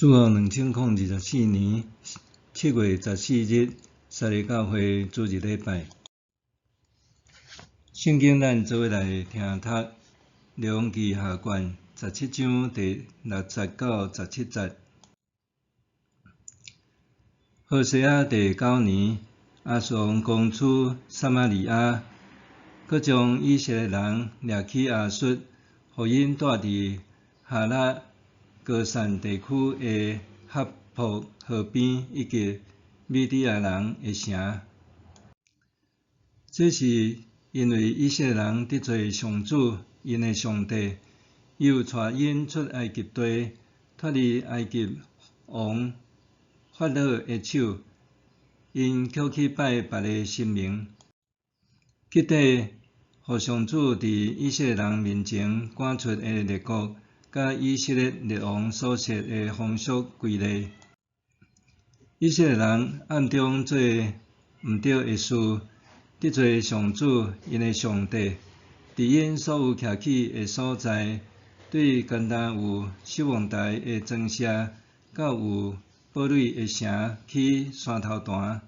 主后2024年7月14日，撒利教会主日礼拜。圣经咱做伙来听读《列王记下卷》17章第60到17节。何西阿第9年，亚述王攻取撒玛利亚，佮将以色列人掠去亚述，互因住伫哈拉歌珊地区的合卜河边，以及米底亚人的城。这是因为以色列人得罪上主，因的上帝，又带因出埃及地，脱离埃及王法老的手，因捡去拜别个神明，结果互上主伫以色列人面前赶出的列国，甲以色列列王所设的风俗规例。以色列人暗中做毋对的事，得罪上主因的上帝，伫因所有徛起的所在，对简单有守望台的庄舍，到有堡垒的城起山头坛。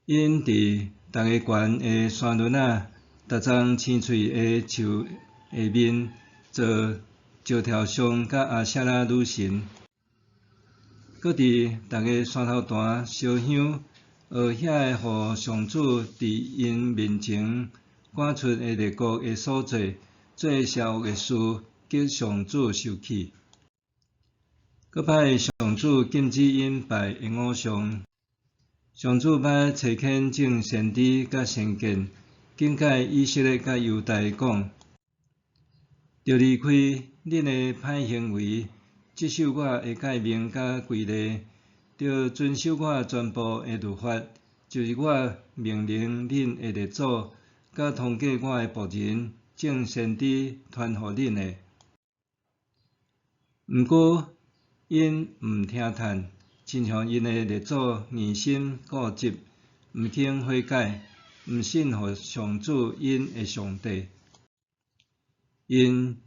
因伫逐个悬的山峦仔，逐丛青翠的树下面，做石条像甲阿舍拉女神，搁伫逐个山头坛烧香，学遐个互上主伫因面前赶出的列国的所做邪恶的事，激上主生气。搁歹上主禁止因拜的偶像。上主捌差遣众先知甲先见，警戒以色列甲犹大讲：着离开恁的歹行为，接受我的诫命甲规例，着遵守我全部的律法，就是我命令恁的列祖，甲通过我的仆人众先知传互恁的。毋过因毋听叹，亲像因的列祖硬心固执，毋肯悔改，毋信服上主因的上帝。因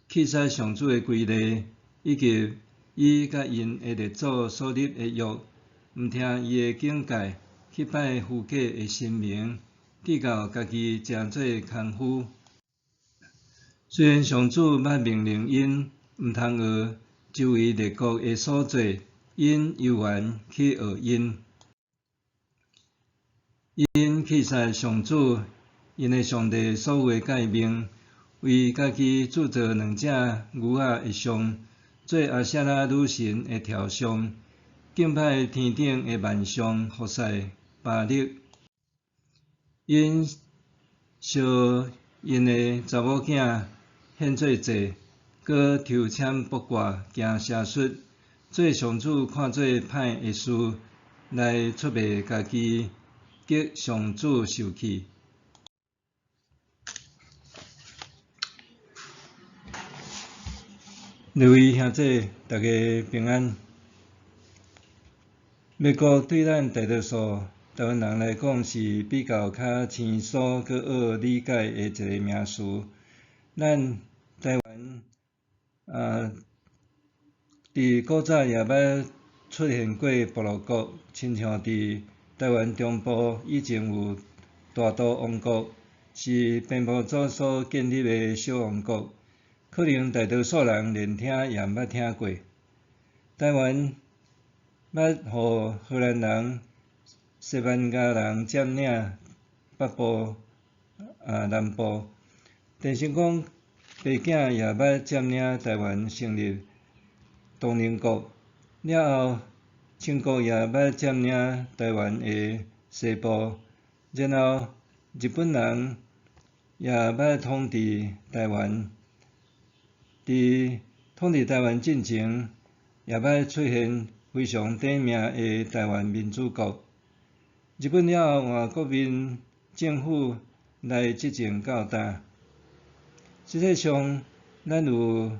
弃杀上主的规例，以及伊甲因的列祖所立的约，毋听伊的警戒，去拜虚假的神明，直到家己诚做空虚。虽然上主捌命令因毋通学周围列国的所做，因犹原去学因。因弃杀上主因的上帝所有的诫命，为家己铸造2只牛仔的像，做阿舍拉女神的雕像，敬拜天顶的万象服侍巴力。因烧因的查某囝献做祭，搁抽签卜卦行邪术，做上主看做歹的事，来出卖家己，激上主生气。各位兄弟，大家平安。美国对咱大多数台湾人来讲是比较较生疏搁好理解的一个名词。咱台湾伫古早也捌出现过部落国，亲像伫台湾中部以前有大都王国，是蝙蝠族所建立的小王国。可能大多数人连听也毋捌听过。台湾捌互荷兰人、西班牙人占领北部、南部。电信讲北京也捌占领台湾，成立东宁国。了后，清国也捌占领台湾的西部。然后，日本人也捌统治台湾。伫统治台湾进前，也捌出现非常短命的台湾民主国。日本了后换国民政府来执政到今。实际上，咱有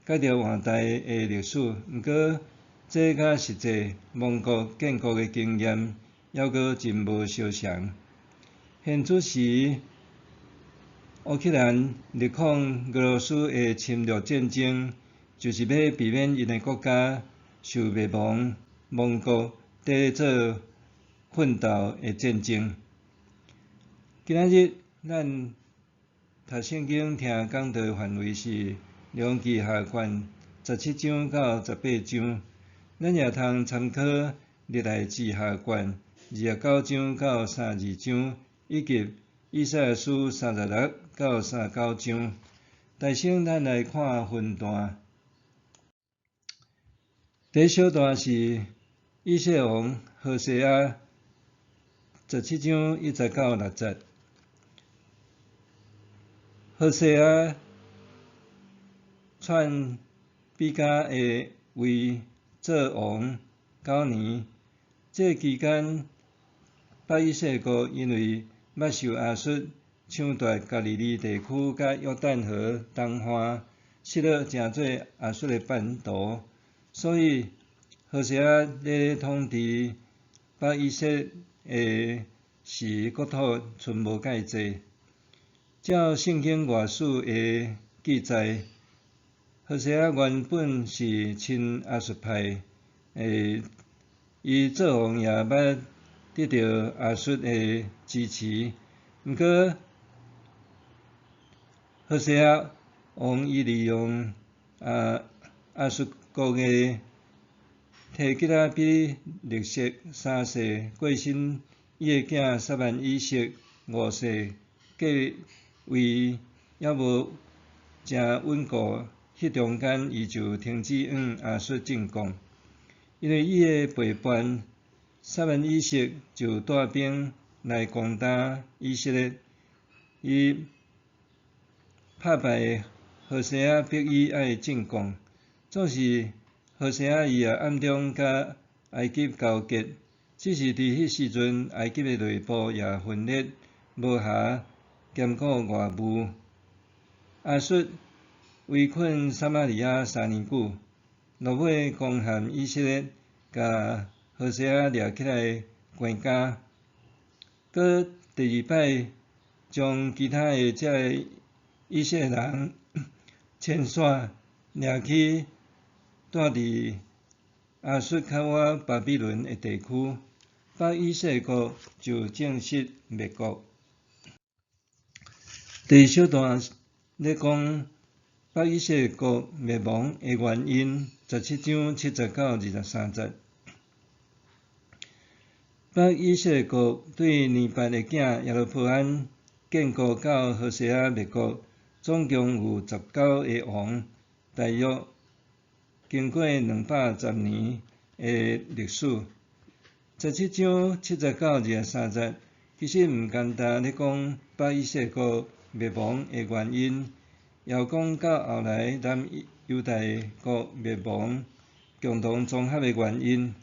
介绍换代的历史，毋过这甲实际亡国建国的经验，还阁真无相像。现主时，乌克兰力抗俄罗斯的侵略战争，就是要避免因的国家受灭亡、亡国，伫做奋斗的战争。今仔日咱读圣经听讲道范围是梁记下卷17章到18章，咱也通参考历代志下卷29章到32章，以及以赛亚书36到39章。大先咱来看分段。第一小段是以色列王何西阿17章1节到6节。何西阿篡比加的位做王9年，这期间北以色列国因为捌受亚述抢夺加利利地区甲约旦河东岸，失落诚侪亚述的版图，所以何西阿咧统治北以色列的时国土剩无介济。照圣经外史的记载，何西阿原本是亲亚述派，伊做王也捌得到亚述的支持，毋过何西阿王伊利用亚述国的提吉拉比勒色3世过身，伊的囝撒曼以色5世继位还无诚稳固，迄中间伊就停止向亚述进贡。因为伊的背叛，撒曼以色就带兵来攻打以色列，伊拍败何西阿，逼伊爱进贡。总是何西阿伊也暗中甲埃及交结，只是伫迄时阵，埃及的内部也分裂无暇兼顾外务。亚述围困撒玛利亚3年久，落尾攻陷以色列，甲何西阿掠起来关家。搁第2摆将其他的遮以色列人牵线掠去，带伫亚述较晏巴比伦的地区，北以色列国就正式灭国。第二小段咧讲北以色列国灭亡的原因，17章7节到23节。北以色列国对尼伯的囝耶罗波安建国到何西阿灭国，总共有19个王，大约经过210年的历史。17章7节到23节，其实毋简单咧讲北以色列国灭亡的原因，也有讲到后来南犹大国灭亡共同综合的原因，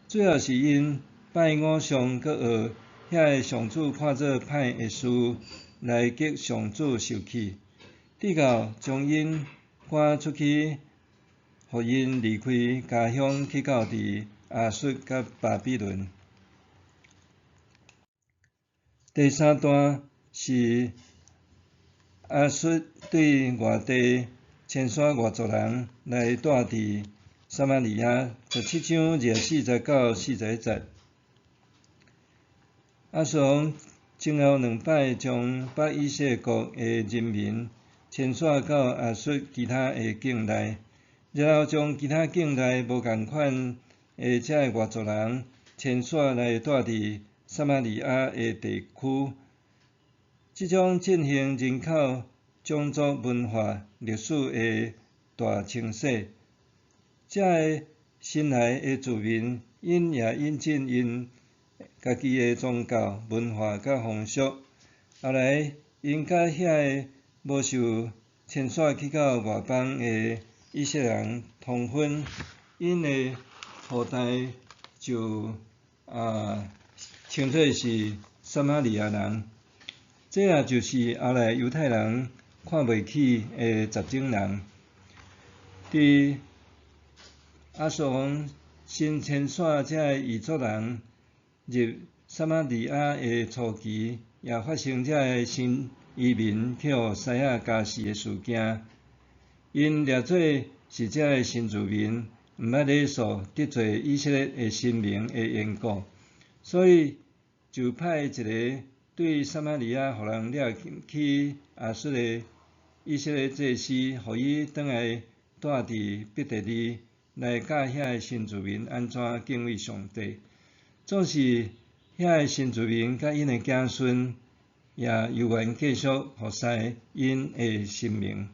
主要是因拜偶像搁学遐个上主看做歹的事来激上主受气，直到将因赶出去，互因离开家乡去到伫亚述甲巴比伦。第三段是亚述对外地千山外族人来住伫撒玛利亚，17章24节到41节。亚述王前后2摆将北以色列国的人民迁徙到亚述其他的境内，然后将其他境内无共款的遮外族人迁徙来住伫撒玛利亚的地区。即种进行人口、种族、文化、历史的大清洗，遮个新来的住民因也引进因家己的宗教、文化甲风俗，后来因甲遐个无受迁徙去到外邦的以色列人通婚，因的后代就称作是撒玛利亚人。这也就是后来犹太人看袂起的杂种人。伫亚述王新迁徙遮个异族人入撒玛利亚的初期，也发生遮个新移民去互西亚加死的事件。因掠做是遮个新住民毋捌礼数得罪以色列个神明个缘故，所以就派一个对撒玛利亚互人掠去亚述个以色列祭司，互伊转来住伫伯特利，来教遐个新住民安怎敬畏上帝。总是遐个新住民甲因个子孙也犹原继续服侍因个神明。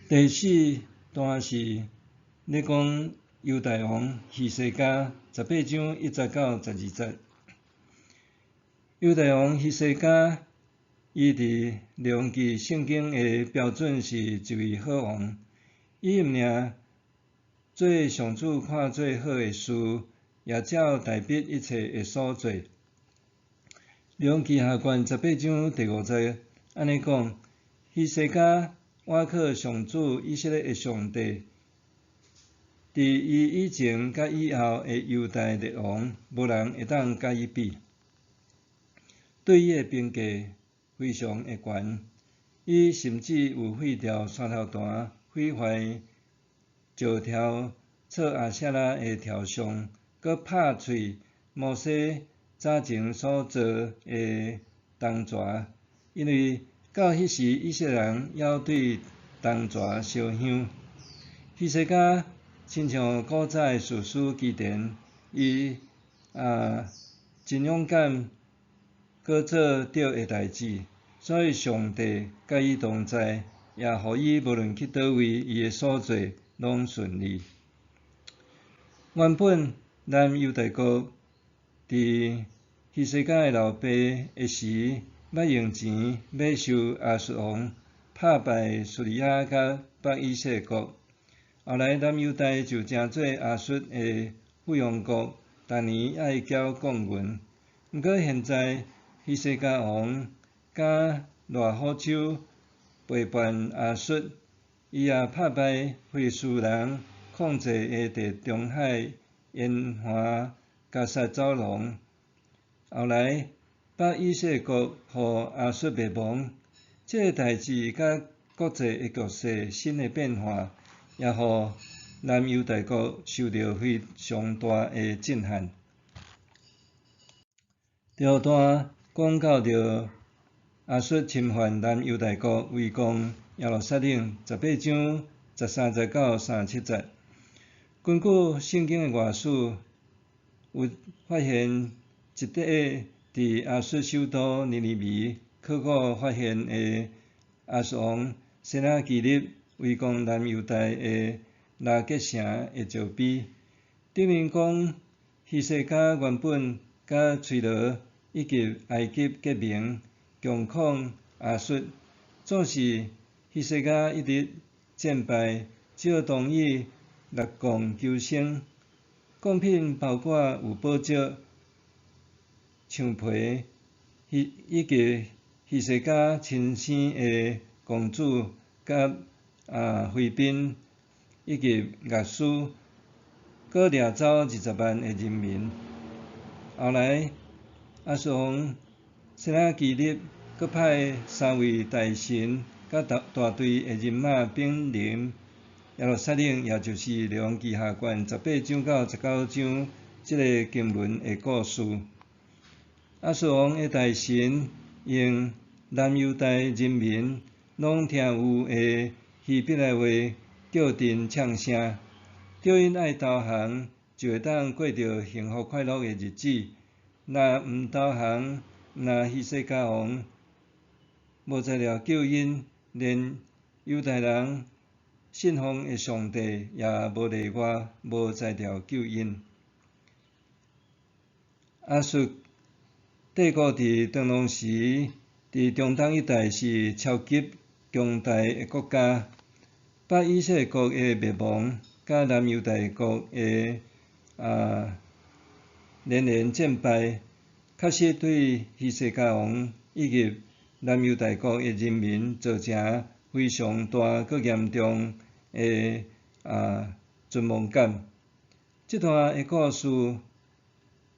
第四段是咧讲犹大王希西家18章1节到12节。犹大王希西家，伊伫量记圣经个标准是一位好王，伊毋尔做上主看做好个事，也照代笔一切会所做。量记下卷18章第5节安尼讲：希西家倚靠上主以色列个上帝，伫伊以前甲以后个犹大列王，无人会当甲伊比。对伊个评价非常个悬，伊甚至有废掉山头坛，毁坏石条册亚舍拉个条像，佮拍碎摩西早前所做个铜蛇，因为到迄时以色列人还对铜蛇烧香。希西家亲像古早个士师基甸，伊真勇敢，佮做对个代志，所以上帝甲伊同在，也互伊无论去倒位，伊个所做拢顺利。原本南犹大国伫希西家个老爸个时，捌用钱买收亚述王，拍败叙利亚甲北以色列国。后来南犹大就成做亚述个附庸国，逐年爱缴贡银。毋过现在希西家王甲赖虎手背叛亚述，伊也拍败非利士人控制个地中海沿岸加萨走廊。后来北以色列国互亚述灭亡，这个代志甲国际个局势新个变化，也互南犹大国受到非常大个震撼。第五段讲到着亚述侵犯南犹大国，围攻耶路撒冷，18章13节到37节。根据圣经个外史，有发现一块伫亚述首都尼尼微考古发现个亚述王先拿基立围攻南犹大个拉结城个石碑，证明讲希西家原本甲催罗以及埃及结盟，强抗亚述。总是希西家一直战败，只好同意六贡求生。贡品包括有宝石、象皮，以及希西家亲生个公主甲妃嫔，以及乐师，佮掠走20万个人民。后来亚述王先拿基立佮派3位大臣甲大队个人马兵临耶路撒冷，也就是列王记下卷18章到19章即个经文个故事。亚述王个大臣用南犹大人民拢听有个希伯来话叫阵唱声，叫因爱投降，就会当过着幸福快乐个日子。若毋投降，若希西家王无在了救因，连犹大人信奉个上帝也无例外，无在了救因。亚述帝国伫长隆时，伫中东一带是超级强大个国家。北以色列国个灭亡，甲南犹大国个连连战败，确实对希西家王以及南犹大国个人民造成非常大佮严重个绝望感。这段个故事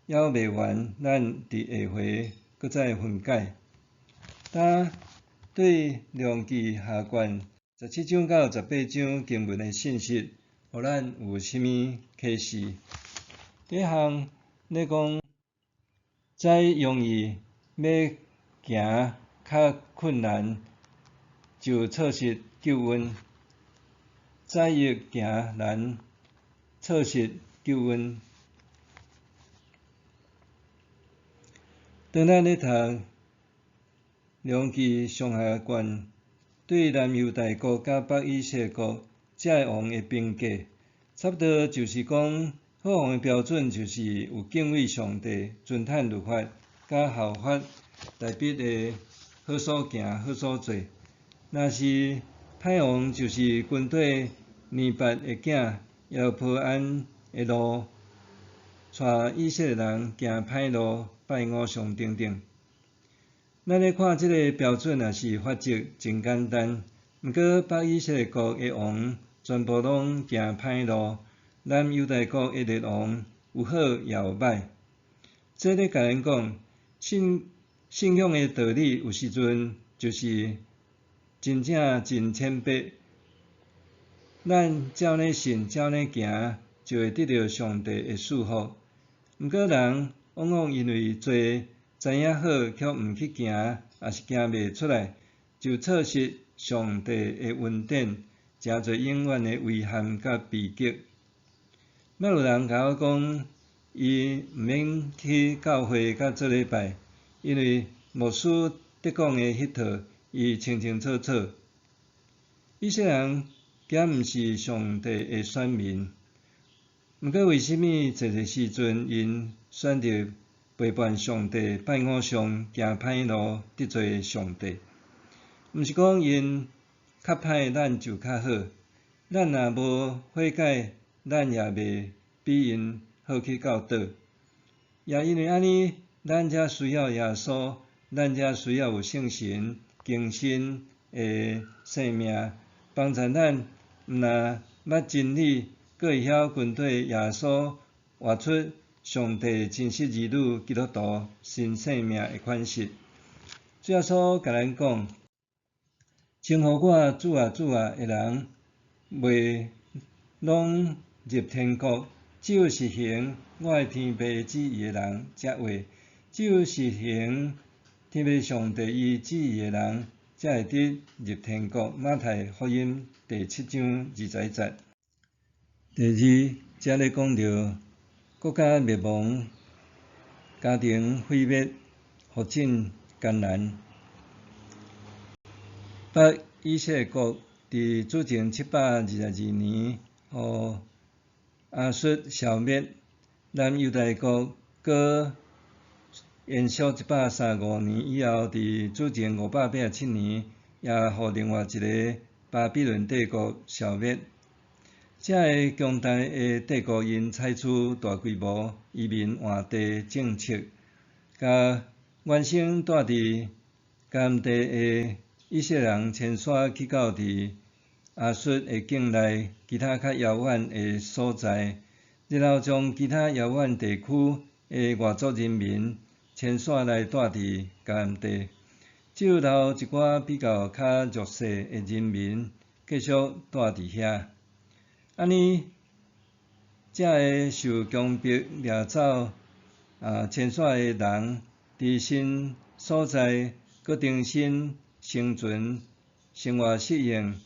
还未完，咱伫下回佮再分解。当对量记下卷17章到18章经文的信息，互咱有啥物启示？第一项咧讲，再容易要行较困难，就测试救恩；再易行难，测试救恩。当咱咧读量器上下卷，对南犹大国甲北以色列国遮王的评价，差不多就是讲，好王的标准就是有敬畏上帝、遵趁律法、甲效法大笔的好所行、好所做。若是歹王，就是军队尼拔的囝耶罗波安的路，带以色列人行歹路，拜偶像等等。咱咧看即个标准也是法则真简单，毋过北以色列国的王全部拢行歹路，南犹大国的列王有好也有歹。这咧甲咱讲，信仰的道理有时阵就是真正真谦卑。咱照咧信，照咧行，就会得到上帝的祝福。毋过人往往因为做知影好，却毋去行，也是行袂出来，就错失上帝的恩典，诚侪永远的遗憾甲悲剧。捌有人甲我讲，伊毋免去教会甲做礼拜，因为牧师得讲的迄套，伊清清楚楚。以色列人竟毋是上帝的选民，毋过为虾米这个时阵因选择背叛上帝、拜偶像、行歹路、得罪上帝？毋是讲因较歹，咱就较好。咱若无悔改，咱也袂比因好去到倒。也因为安尼，咱才需要耶稣，咱才需要有圣神、更新的生命，帮助咱毋但捌真理，阁会晓军队耶稣活出上帝真实儿女基督徒新生命的款式。主耶稣甲咱讲，称呼我主啊主啊的人，袂拢入天国，只有实行我的天父旨意的人才会；只有实行天父上帝伊旨意的人，才会得入天国。马太福音第7章20节。第二，则咧讲到国家灭亡、家庭毁灭、福尽艰难。北以色列国伫主前722年，互亚述消灭；南犹大国搁延续135年以后，伫主前587年，也互另外一个巴比伦帝国消灭。这个强大的帝国因采取大规模移民换地政策，甲原先住伫甘地的以色列人迁徙去到伫亚述的境内其他较遥远的所在，然后将其他遥远地区的外族人民迁徙来住伫甘地，只有留一寡比较较弱势的人民继续住伫遐。安尼，这个受强迫掠走迁徙的人，伫新所在搁重新生存、生活适应，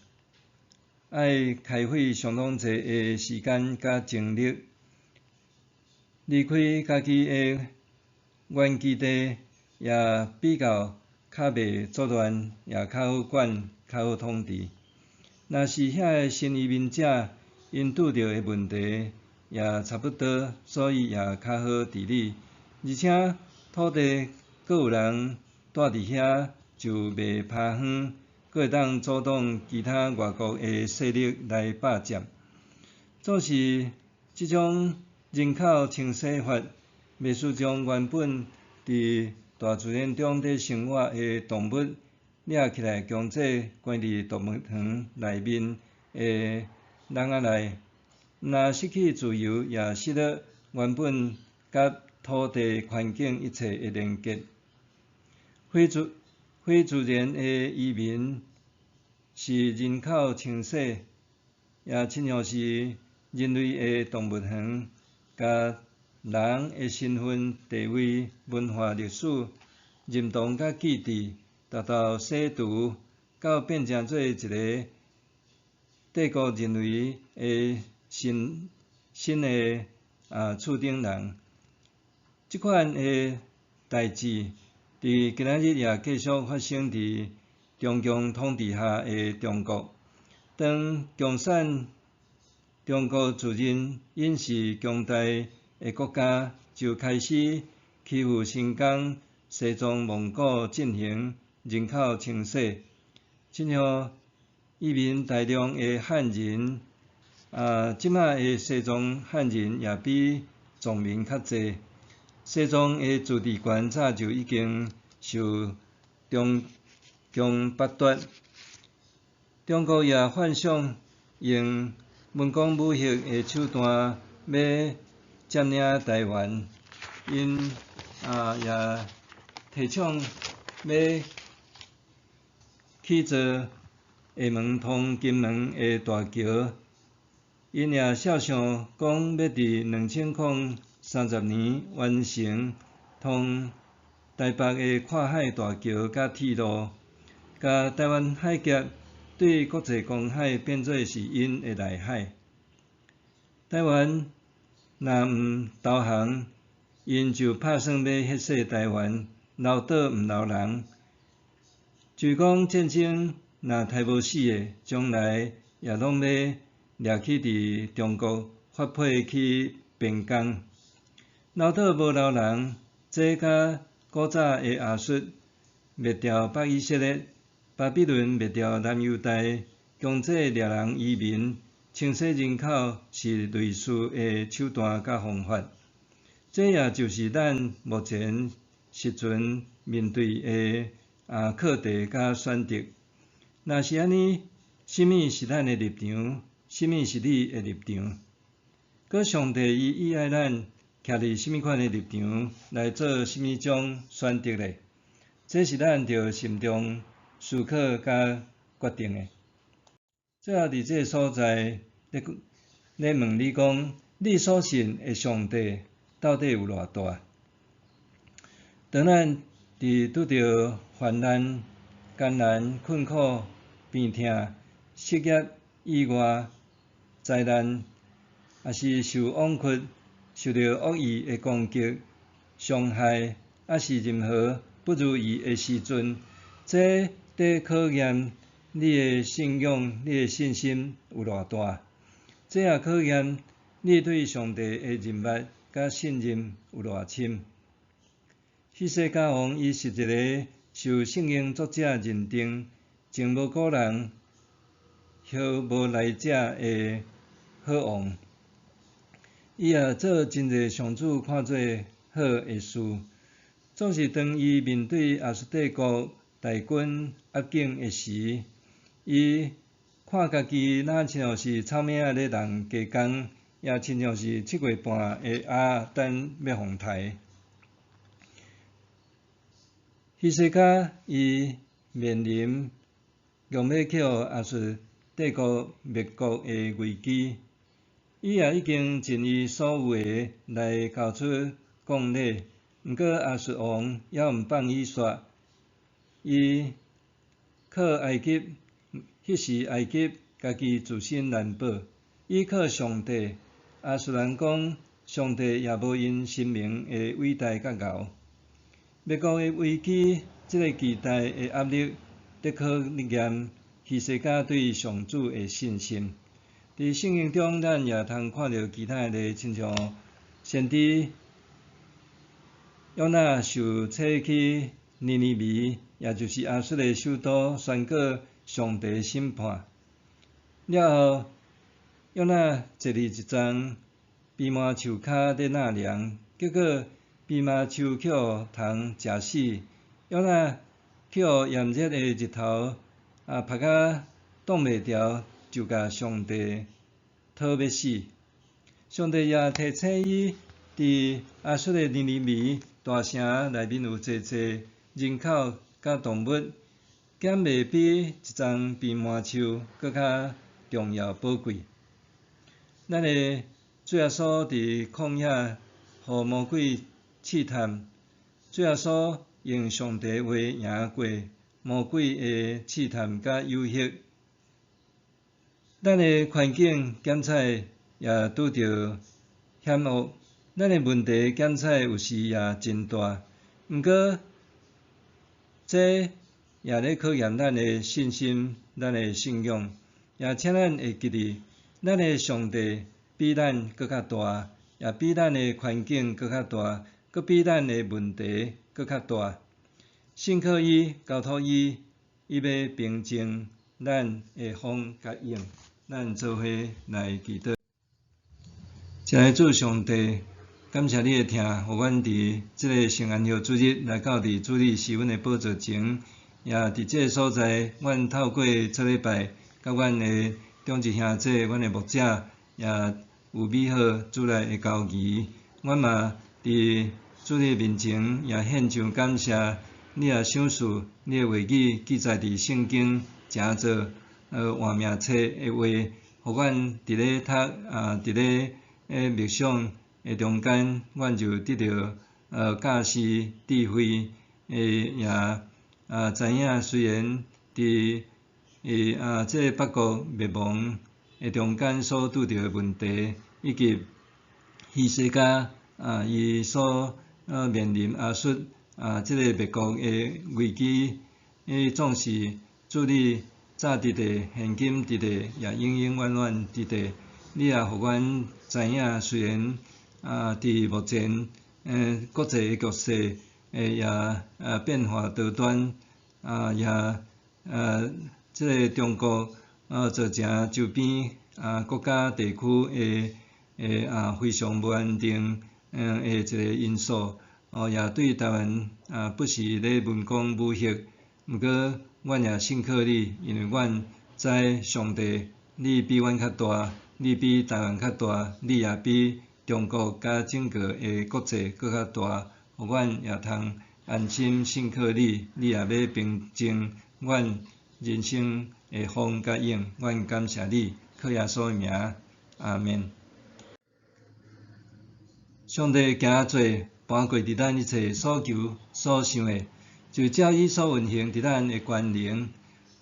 爱开费相当侪的时间甲精力，离开家己的原基地，也比较较袂作乱，也较好管、较好统治。若是遐个新移民者，因拄着的问题也差不多，所以也较好治理，而且土地阁有人住伫遐，就袂怕远，阁会当阻挡其他外国的势力来霸占。总是即种人口清洗法，袂输将原本伫大自然中伫生活的动物掠起来，强制关伫动物园内面的笼仔内，若失去自由，也失了原本甲土地环境一切的连结。非自然的移民是人口清洗，也亲像是人类的动物园，甲人的身份地位、文化历史、认同甲记忆，达到洗除，到变成做一个帝国人为的新的厝顶人。即款的代志，伫今仔日也继续发生伫中共统治下的中国。当共产中国自认因是强大的国家，就开始欺负新疆、西藏、蒙古进行人口清洗，亲像移民大量的汉人，即马的西藏汉人也比藏民较济。西藏的自治权早就已经受中共剥夺，中国也幻想用文攻武吓的手段要占领台湾，因也提倡要起造厦门通金门的大桥，因也设想讲要伫2030年完成通台北的跨海大桥甲铁路，甲台湾海峡对国际公海变做是因的内海。台湾若毋投降，因就打算要血洗台湾，留岛毋留人。就是讲战争若杀无死的，将来也拢要掠去伫中国发配去边疆。留岛无留人，这甲古早的亚述灭掉北以色列，巴比伦灭掉南犹大，强制掠人移民，清洗人口是类似的手段甲方法。这也就是咱目前实存面对的课题甲选择。若是安尼，什么是咱的立场？什么是你的立场？搁上帝伊爱咱徛伫什么款的立场来做什么种选择咧？这是咱着心中思考甲决定的。最后伫这个所在，咧问你讲，你所信的上帝到底有偌大？当咱伫拄着患难、艰难、困苦、病痛、失业、意外、灾难，也是受委屈、受到恶意的攻击、伤害，也是任何不如意的时阵，这在考验你的信仰、你的信心有偌大？这也考验你对上帝的认捌甲信任有偌深？希西家王伊是一个受圣经作者认定、前无古人、后无来者的好王。伊也做真侪上主看做好的事，总是当伊面对亚述帝国大军压境的时，伊看家己若亲像是草蜢仔咧人加工，也亲像是7月半的鸭等要防刣。希西家伊面临强要去互亚述帝国灭国的危机，伊也已经尽伊所有的来交出讲理，毋过亚述王也毋放伊煞，伊靠埃及，迄时埃及家己自身难保，依靠上帝。亚述人讲，上帝也无因神明的伟大甲敖。灭国的危机，这个期待的压力，得考验希西家对上主的信心。伫圣经中，咱也通看到其他的，亲像先知约拿受册去尼尼微，也就是亚述的首都，宣告上帝审判。了后，约拿坐伫一丛蓖麻树骹咧纳凉，结果蓖麻树去互虫食死。约拿去互炎热的日头晒甲挡袂牢，就甲上帝讨要死。上帝也提醒伊，伫亚述的尼尼微大城内面有济人口甲动物，减袂比一丛变麻树搁较重要宝贵。咱的主耶稣伫旷野，互魔鬼试探，主耶稣用上帝话赢过魔鬼的试探甲诱惑。咱的环境检测也拄着险恶，咱的问题检测有时也真大，毋过这也咧考验咱的信心、咱的信仰，也请咱会记伫，咱的上帝比咱搁较大，也比咱的环境搁较大，搁比咱的问题搁较大。信靠伊，交托伊，伊要平静咱的风甲影。咱做伙来祈祷。亲爱的主上帝，感谢你的听，互阮伫即个圣安息主日来到伫主你是阮的宝座前，也伫即个所在，阮透过这礼拜，甲阮的中一兄弟、阮的牧者，也有美好主来的交谊。阮嘛伫主你面前也献上感谢，你也赏赐你的话语记载伫圣经，诚做换命册的话，互阮伫咧读伫咧默想的中间，阮就得到教示智慧也知影，虽然伫这个北国灭亡的中间所拄着的问题，以及希西家伊所面临亚述这个灭国的危机，总是主你早伫地，现今伫地，也永永远远伫地。你也互阮知影，虽然伫目前国际的局势也变化多端，也即个中国造成周边国家地区的非常无安定的一个因素，也对台湾不时咧文攻武吓。毋过，阮也信靠你，因为阮知上帝，你比阮较大，你比台湾较大，你也比中国甲整个的国际搁较大，互阮也通安心信靠你，你也要平静阮人生的风甲影。阮感谢你，靠耶稣的名，阿们。上帝行啊做，搬过伫咱一切所求所想的。就照伊所运行伫咱的权能，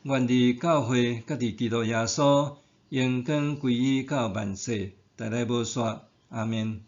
愿伫教会，甲伫基督耶稣，荣光归于到万世，代代无煞。阿们。